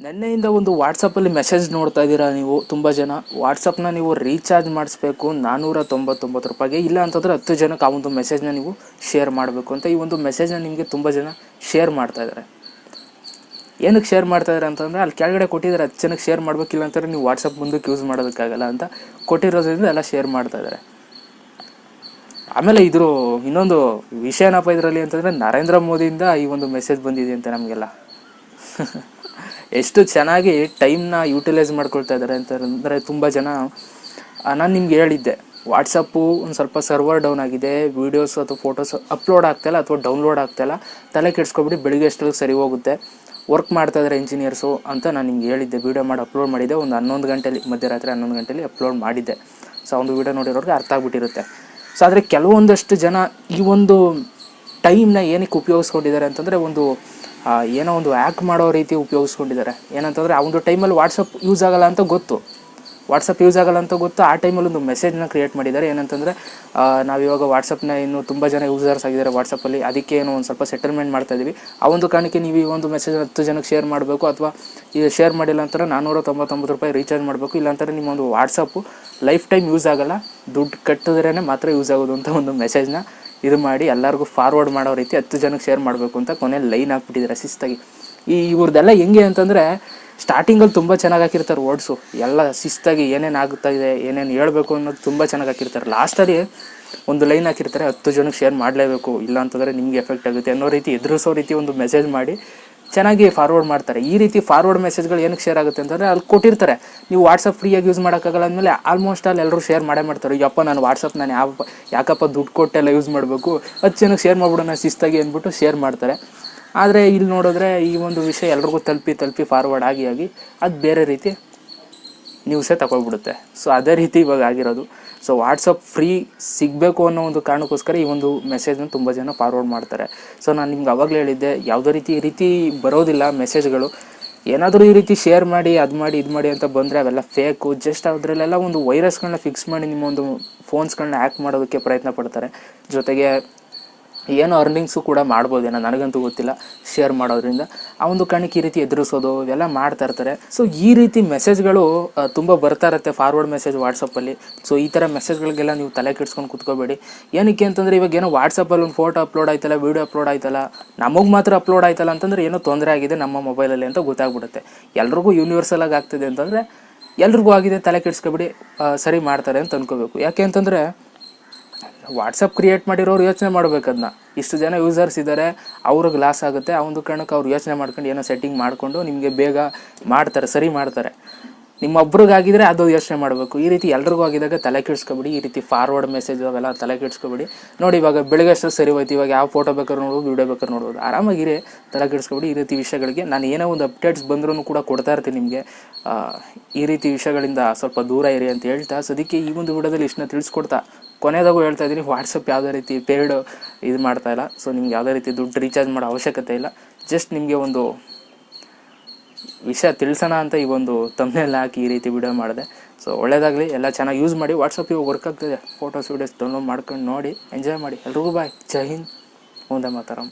ನಿನ್ನೆಯಿಂದ ಒಂದು ವಾಟ್ಸಪ್ಪಲ್ಲಿ ಮೆಸೇಜ್ ನೋಡ್ತಾ ಇದ್ದೀರಾ ನೀವು ತುಂಬ ಜನ. ವಾಟ್ಸಪ್ನ ನೀವು ರೀಚಾರ್ಜ್ ಮಾಡಿಸ್ಬೇಕು 499 ರೂಪಾಯಿಗೆ, ಇಲ್ಲ ಅಂತಂದರೆ 10 ಜನಕ್ಕೆ ಆ ಒಂದು ಮೆಸೇಜ್ನ ನೀವು ಶೇರ್ ಮಾಡಬೇಕು ಅಂತ ಈ ಒಂದು ಮೆಸೇಜ್ನ ನಿಮಗೆ ತುಂಬ ಜನ ಶೇರ್ ಮಾಡ್ತಾ ಇದ್ದಾರೆ. ಏನಕ್ಕೆ ಶೇರ್ ಮಾಡ್ತಾ ಇದ್ದಾರೆ ಅಂತಂದರೆ ಅಲ್ಲಿ ಕೆಳಗಡೆ ಕೊಟ್ಟಿದ್ದಾರೆ 10 ಜನಕ್ಕೆ ಶೇರ್ ಮಾಡಬೇಕಿಲ್ಲ ಅಂತಂದರೆ ನೀವು ವಾಟ್ಸಪ್ ಮುಂದಕ್ಕೆ ಯೂಸ್ ಮಾಡೋದಕ್ಕಾಗಲ್ಲ ಅಂತ ಕೊಟ್ಟಿರೋದ್ರಿಂದ ಎಲ್ಲ ಶೇರ್ ಮಾಡ್ತಾ ಇದ್ದಾರೆ. ಆಮೇಲೆ ಇದ್ರ ಇನ್ನೊಂದು ವಿಷಯ ಏನಪ್ಪ ಇದರಲ್ಲಿ ಅಂತಂದರೆ ನರೇಂದ್ರ ಮೋದಿಯಿಂದ ಈ ಒಂದು ಮೆಸೇಜ್ ಬಂದಿದೆ ಅಂತ ನಮಗೆಲ್ಲ. ಎಷ್ಟು ಚೆನ್ನಾಗಿ ಟೈಮ್ನ ಯೂಟಿಲೈಸ್ ಮಾಡ್ಕೊಳ್ತಾ ಇದ್ದಾರೆ ಅಂತಂದರೆ ತುಂಬ ಜನ. ನಾನು ನಿಮ್ಗೆ ಹೇಳಿದ್ದೆ ವಾಟ್ಸಪ್ಪು ಒಂದು ಸ್ವಲ್ಪ ಸರ್ವರ್ ಡೌನ್ ಆಗಿದೆ, ವೀಡಿಯೋಸ್ ಅಥವಾ ಫೋಟೋಸ್ ಅಪ್ಲೋಡ್ ಆಗ್ತಾಯಿಲ್ಲ ಅಥವಾ ಡೌನ್ಲೋಡ್ ಆಗ್ತಾಯಿಲ್ಲ, ತಲೆ ಕೆಡಿಸ್ಕೊಬಿಡಿ, ಬೆಳಿಗ್ಗೆ ಎಷ್ಟೊತ್ತಿಗೆ ಸರಿ ಹೋಗುತ್ತೆ, ವರ್ಕ್ ಮಾಡ್ತಾ ಇದ್ದಾರೆ ಇಂಜಿನಿಯರ್ಸು ಅಂತ ನಾನು ನಿಮ್ಗೆ ಹೇಳಿದ್ದೆ. ವೀಡಿಯೋ ಮಾಡಿ ಅಪ್ಲೋಡ್ ಮಾಡಿದ್ದೆ ಒಂದು 11 ಗಂಟೆಲಿ, ಮಧ್ಯರಾತ್ರಿ 11 ಗಂಟೆಲಿ ಅಪ್ಲೋಡ್ ಮಾಡಿದ್ದೆ. ಸೊ ಒಂದು ವೀಡಿಯೋ ನೋಡಿರೋರಿಗೆ ಅರ್ಥ ಆಗಿಬಿಟ್ಟಿರುತ್ತೆ. ಸೊ ಆದರೆ ಕೆಲವೊಂದಷ್ಟು ಜನ ಈ ಒಂದು ಟೈಮ್ನ ಏನಕ್ಕೆ ಉಪಯೋಗಿಸ್ಕೊಂಡಿದ್ದಾರೆ ಅಂತಂದರೆ ಏನೋ ಒಂದು ಆ್ಯಕ್ಟ್ ಮಾಡೋ ರೀತಿ ಉಪಯೋಗಿಸ್ಕೊಂಡಿದ್ದಾರೆ. ಏನಂತಂದರೆ ಆ ಒಂದು ಟೈಮಲ್ಲಿ ವಾಟ್ಸಪ್ ಯೂಸ್ ಆಗಲ್ಲ ಅಂತ ಗೊತ್ತು, ಆ ಟೈಮಲ್ಲಿ ಒಂದು ಮೆಸೇಜ್ನ ಕ್ರಿಯೇಟ್ ಮಾಡಿದ್ದಾರೆ. ಏನಂತಂದರೆ ನಾವಿವಾಗ ವಾಟ್ಸಪ್ನ ಇನ್ನು ತುಂಬ ಜನ ಯೂಸರ್ಸ್ ಆಗಿದ್ದಾರೆ ವಾಟ್ಸಪ್ಪಲ್ಲಿ, ಅದಕ್ಕೆ ಏನೋ ಒಂದು ಸ್ವಲ್ಪ ಸೆಟಲ್ಮೆಂಟ್ ಮಾಡ್ತಾಯಿದ್ದೀವಿ. ಆ ಒಂದು ಕಾರಣಕ್ಕೆ ನೀವು ಈ ಒಂದು ಮೆಸೇಜ್ 10 ಜನಕ್ಕೆ ಶೇರ್ ಮಾಡಬೇಕು, ಅಥವಾ ಈಗ ಶೇರ್ ಮಾಡಿಲ್ಲ ಅಂತಾರೆ 499 ರೂಪಾಯಿ ರೀಚಾರ್ಜ್ ಮಾಡಬೇಕು, ಇಲ್ಲಾಂತಾರೆ ನಿಮ್ಮೊಂದು ವಾಟ್ಸಪ್ಪು ಲೈಫ್ ಟೈಮ್ ಯೂಸ್ ಆಗೋಲ್ಲ, ದುಡ್ಡು ಕಟ್ಟಿದ್ರೇ ಮಾತ್ರ ಯೂಸ್ ಆಗೋದು ಅಂತ ಒಂದು ಮೆಸೇಜ್ನ ಇದು ಮಾಡಿ ಎಲ್ಲರಿಗೂ ಫಾರ್ವರ್ಡ್ ಮಾಡೋ ರೀತಿ 10 ಜನಕ್ಕೆ ಶೇರ್ ಮಾಡಬೇಕು ಅಂತ ಕೊನೆಯಲ್ಲಿ ಲೈನ್ ಹಾಕ್ಬಿಟ್ಟಿದ್ದಾರೆ ಶಿಸ್ತಾಗಿ. ಇವ್ರದ್ದೆಲ್ಲ ಹೆಂಗೆ ಅಂತಂದರೆ ಸ್ಟಾರ್ಟಿಂಗಲ್ಲಿ ತುಂಬ ಚೆನ್ನಾಗಿ ಹಾಕಿರ್ತಾರೆ ವರ್ಡ್ಸು, ಎಲ್ಲ ಶಿಸ್ತಾಗಿ ಏನೇನು ಆಗುತ್ತಾ ಇದೆ, ಏನೇನು ಹೇಳಬೇಕು ಅನ್ನೋದು ತುಂಬ ಚೆನ್ನಾಗಿ ಹಾಕಿರ್ತಾರೆ. ಲಾಸ್ಟಲ್ಲಿ ಒಂದು ಲೈನ್ ಹಾಕಿರ್ತಾರೆ 10 ಜನಕ್ಕೆ ಶೇರ್ ಮಾಡಲೇಬೇಕು, ಇಲ್ಲ ಅಂತಂದರೆ ನಿಮಗೆ ಎಫೆಕ್ಟ್ ಆಗುತ್ತೆ ಅನ್ನೋ ರೀತಿ ಎದುರಿಸೋ ರೀತಿ ಒಂದು ಮೆಸೇಜ್ ಮಾಡಿ ಚೆನ್ನಾಗಿ ಫಾರ್ವರ್ಡ್ ಮಾಡ್ತಾರೆ. ಈ ರೀತಿ ಫಾರ್ವರ್ಡ್ ಮೆಸೇಜ್ಗಳು ಏನಕ್ಕೆ ಶೇರ್ ಆಗುತ್ತೆ ಅಂತಂದರೆ ಅಲ್ಲಿ ಕೊಟ್ಟಿರ್ತಾರೆ ನೀವು ವಾಟ್ಸಪ್ ಫ್ರೀಯಾಗಿ ಯೂಸ್ ಮಾಡೋಕ್ಕಾಗಲ್ಲ ಅಂದಮೇಲೆ ಆಲ್ಮೋಸ್ಟ್ ಅಲ್ಲಿ ಎಲ್ಲರೂ ಶೇರ್ ಮಾಡ್ತಾರೆ. ಯಪ್ಪ ನಾನು ವಾಟ್ಸಪ್ ನಾನು ಯಾಕಪ್ಪ ದುಡ್ಡು ಕೊಟ್ಟೆಲ್ಲ ಯೂಸ್ ಮಾಡಬೇಕು, 10 ಜನಕ್ಕೆ ಶೇರ್ ಮಾಡ್ಬಿಡೋಣ ಶಿಸ್ತಾಗಿ ಅಂದ್ಬಿಟ್ಟು ಶೇರ್ ಮಾಡ್ತಾರೆ. ಆದರೆ ಇಲ್ಲಿ ನೋಡಿದ್ರೆ ಈ ಒಂದು ವಿಷಯ ಎಲ್ರಿಗೂ ತಲುಪಿ ಫಾರ್ವರ್ಡ್ ಆಗಿ ಅದು ಬೇರೆ ರೀತಿ ನ್ಯೂಸೇ ತಗೊಳ್ಬಿಡುತ್ತೆ. ಸೊ ಅದೇ ರೀತಿ ಇವಾಗ ಆಗಿರೋದು. ಸೊ ವಾಟ್ಸಪ್ ಫ್ರೀ ಸಿಗಬೇಕು ಅನ್ನೋ ಒಂದು ಕಾರಣಕ್ಕೋಸ್ಕರ ಈ ಒಂದು ಮೆಸೇಜ್ನ ತುಂಬ ಜನ ಫಾರ್ವರ್ಡ್ ಮಾಡ್ತಾರೆ. ಸೊ ನಾನು ನಿಮ್ಗೆ ಅವಾಗಲೇ ಹೇಳಿದ್ದೆ, ಯಾವುದೇ ಈ ರೀತಿ ಬರೋದಿಲ್ಲ ಮೆಸೇಜ್ಗಳು. ಏನಾದರೂ ಈ ರೀತಿ ಶೇರ್ ಮಾಡಿ ಅದು ಮಾಡಿ ಅಂತ ಬಂದರೆ ಅವೆಲ್ಲ ಫೇಕು. ಜಸ್ಟ್ ಅದರಲ್ಲೆಲ್ಲ ಒಂದು ವೈರಸ್ಗಳನ್ನ ಫಿಕ್ಸ್ ಮಾಡಿ ನಿಮ್ಮ ಒಂದು ಫೋನ್ಸ್ಗಳನ್ನ ಹ್ಯಾಕ್ ಮಾಡೋದಕ್ಕೆ ಪ್ರಯತ್ನ ಪಡ್ತಾರೆ. ಜೊತೆಗೆ ಏನೋ ಅರ್ನಿಂಗ್ಸು ಕೂಡ ಮಾಡ್ಬೋದೇನೋ, ನನಗಂತೂ ಗೊತ್ತಿಲ್ಲ, ಶೇರ್ ಮಾಡೋದ್ರಿಂದ. ಆ ಒಂದು ಕಾರಣಕ್ಕೆ ಈ ರೀತಿ ಎದುರಿಸೋದು ಇವೆಲ್ಲ ಮಾಡ್ತಾ ಇರ್ತಾರೆ. ಸೊ ಈ ರೀತಿ ಮೆಸೇಜ್ಗಳು ತುಂಬ ಬರ್ತಾ ಇರುತ್ತೆ, ಫಾರ್ವರ್ಡ್ ಮೆಸೇಜ್ ವಾಟ್ಸಪ್ಪಲ್ಲಿ. ಸೊ ಈ ಥರ ಮೆಸೇಜ್ಗಳಿಗೆಲ್ಲ ನೀವು ತಲೆ ಕೆಡಿಸ್ಕೊಂಡು ಕೂತ್ಕೋಬೇಡಿ. ಏನಕ್ಕೆ ಅಂತಂದರೆ ಇವಾಗ ಏನೋ ವಾಟ್ಸಪ್ಪಲ್ಲಿ ಒಂದು ಫೋಟೋ ಅಪ್ಲೋಡ್ ಆಯ್ತಲ್ಲ, ವೀಡಿಯೋ ಅಪ್ಲೋಡ್ ಆಯ್ತಲ್ಲ, ನಮಗೆ ಮಾತ್ರ ಅಪ್ಲೋಡ್ ಆಯ್ತಲ್ಲ ಅಂತಂದರೆ ಏನೋ ತೊಂದರೆ ಆಗಿದೆ ನಮ್ಮ ಮೊಬೈಲಲ್ಲಿ ಅಂತ ಗೊತ್ತಾಗ್ಬಿಡುತ್ತೆ. ಎಲ್ರಿಗೂ ಯೂನಿವರ್ಸಲಾಗಿ ಆಗ್ತಿದೆ ಅಂತಂದರೆ ಎಲ್ರಿಗೂ ಆಗಿದೆ, ತಲೆ ಕೆಡಿಸ್ಕೊಬೇಡಿ, ಸರಿ ಮಾಡ್ತಾರೆ ಅಂತ ಅಂದ್ಕೋಬೇಕು. ಯಾಕೆ ಅಂತಂದರೆ ವಾಟ್ಸಪ್ ಕ್ರಿಯೇಟ್ ಮಾಡಿರೋರು ಯೋಚನೆ ಮಾಡ್ಬೇಕು, ಅದನ್ನ ಇಷ್ಟು ಜನ ಯೂಸರ್ಸ್ ಇದ್ದಾರೆ, ಅವ್ರಿಗೆ ಲಾಸ್ ಆಗುತ್ತೆ, ಆ ಒಂದು ಕಾರಣಕ್ಕೆ ಅವ್ರು ಯೋಚನೆ ಮಾಡ್ಕೊಂಡು ಏನೋ ಸೆಟ್ಟಿಂಗ್ ಮಾಡಿಕೊಂಡು ನಿಮಗೆ ಬೇಗ ಮಾಡ್ತಾರೆ, ಸರಿ ಮಾಡ್ತಾರೆ. ನಿಮ್ಮೊಬ್ರಿಗಾಗಿದ್ದರೆ ಅದು ಯೋಚನೆ ಮಾಡಬೇಕು. ಈ ರೀತಿ ಎಲ್ರಿಗೂ ಆಗಿದಾಗ ತಲೆ ಕೆಡಿಸ್ಕೊಬಿಡಿ. ಈ ರೀತಿ ಫಾರ್ವರ್ಡ್ ಮೆಸೇಜ್ ಅವೆಲ್ಲ ತಲೆ ಕೆಡಿಸ್ಕೊಬಿಡಿ. ನೋಡಿ ಇವಾಗ ಬೆಳಗ್ಗೆ ಅಷ್ಟು ಸರಿ ಹೋಯ್ತು, ಇವಾಗ ಯಾವ ಫೋಟೋ ಬೇಕಾದ್ರೂ ನೋಡ್ಬೋದು, ವೀಡಿಯೋ ಬೇಕಾದ್ರೂ ನೋಡ್ಬೋದು, ಆರಾಮಾಗಿರಿ, ತಲೆ ಕೆಡಿಸ್ಕೊಬಿಡಿ. ಈ ರೀತಿ ವಿಷಯಗಳಿಗೆ ನಾನು ಏನೋ ಒಂದು ಅಪ್ಡೇಟ್ಸ್ ಬಂದ್ರೂ ಕೂಡ ಕೊಡ್ತಾ ಇರ್ತೀನಿ ನಿಮಗೆ. ಈ ರೀತಿ ವಿಷಯಗಳಿಂದ ಸ್ವಲ್ಪ ದೂರ ಇರಿ ಅಂತ ಹೇಳ್ತಾ ಸದ್ಯಕ್ಕೆ ಈ ಒಂದು ವಿಡಿಯೋದಲ್ಲಿ ಇಷ್ಟನ್ನ ತಿಳಿಸ್ಕೊಡ್ತಾ ಕೊನೆಯದಾಗೂ ಹೇಳ್ತಾ ಇದ್ದೀನಿ, ವಾಟ್ಸಪ್ ಯಾವುದೇ ರೀತಿ ಪೇಯ್ಡ್ ಇದು ಮಾಡ್ತಾ ಇಲ್ಲ. ಸೊ ನಿಮ್ಗೆ ಯಾವುದೇ ರೀತಿ ದುಡ್ಡು ರೀಚಾರ್ಜ್ ಮಾಡೋ ಅವಶ್ಯಕತೆ ಇಲ್ಲ. ಜಸ್ಟ್ ನಿಮಗೆ ಒಂದು ವಿಷಯ ತಿಳಿಸೋಣ ಅಂತ ಈ ಒಂದು ತಮ್ನೇಲ್ ಹಾಕಿ ಈ ರೀತಿ ವಿಡಿಯೋ ಮಾಡಿದೆ. ಸೊ ಒಳ್ಳೆಯದಾಗಲಿ, ಎಲ್ಲ ಚೆನ್ನಾಗಿ ಯೂಸ್ ಮಾಡಿ. ವಾಟ್ಸಪ್ ಇವಾಗ ವರ್ಕ್ ಆಗ್ತಿದೆ, ಫೋಟೋಸ್ ವೀಡಿಯೋಸ್ ಡೌನ್ಲೋಡ್ ಮಾಡ್ಕೊಂಡು ನೋಡಿ, ಎಂಜಾಯ್ ಮಾಡಿ. ಎಲ್ರಿಗೂ ಬಾಯ್, ಜೈ ಹಿಂದ್, ಮುಂದೆ ಮಾತಾಡೋಣ.